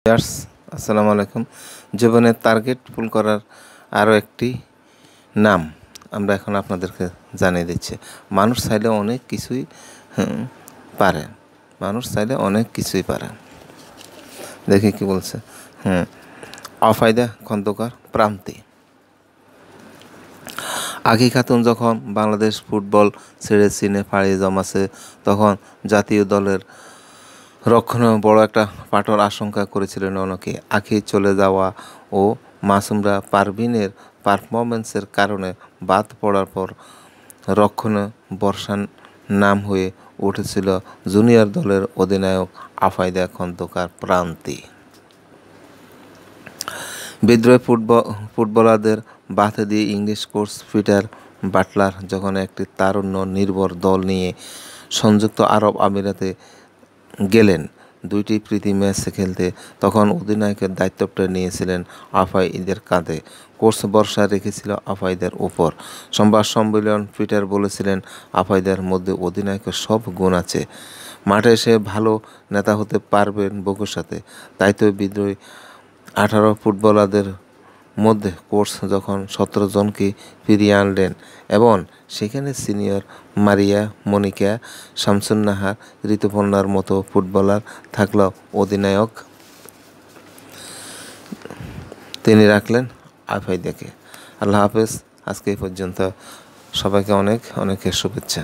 Viewers, আসসালামু আলাইকুম। জীবনের টার্গেট ফুল করার আরও একটি নাম আমরা এখন আপনাদেরকে জানিয়ে দিচ্ছি। মানুষ চাইলে অনেক কিছুই পারে। মানুষ চাইলে অনেক কিছুই পারে। দেখি কি বলছে। অফায়দা খন্দকার প্রান্তি। আঁখি খাতুন যখন বাংলাদেশ ফুটবল ছেড়ে চীনে পাড়ি জমাছে, তখন জাতীয় দলের রক্ষণে বড় একটা পাঠর আশঙ্কা করেছিলেন অনেকে। আঁখি চলে যাওয়া ও মাসুমরা পারভিনের পারফরম্যান্সের কারণে বাদ পড়ার পর রক্ষণে বর্ষার নাম হয়ে উঠেছিল জুনিয়র দলের অধিনায়ক আফায়দা খন্দকার প্রান্তি। বিদ্রোহী ফুটবলারদের বাধা দিয়ে ইংলিশ কোচ পিটার বাটলার যখন একটি তারুণ্য নির্ভর দল নিয়ে সংযুক্ত আরব আমিরাতে গেলেন দুইটি প্রীতি ম্যাচ খেলতে, তখন অধিনায়কের দায়িত্বটা নিয়েছিলেন আফাইদের কাঁধে। কোচ ভরসা রেখেছিল আফাইদের উপর। সংবাদ সম্মেলন পিটার বলেছিলেন, আফাইদের মধ্যে অধিনায়কের সব গুণ আছে, মাঠে সে ভালো নেতা হতে পারবেন বকুর সাথে। তাই তো বিদ্রোহী 18 ফুটবলারদের মধ্যে কোচ যখন 17 জনকে ফিরিয়ে আনলেন এবং সেখানে সিনিয়র মারিয়া, মনিকা, শামসুন্নাহার, ঋতুপর্ণার মতো ফুটবলার থাকলেও অধিনায়ক তিনি রাখলেন আফাইদাকে। আল্লাহ হাফেজ। আজকে এই পর্যন্ত। সবাইকে অনেক অনেক শুভেচ্ছা।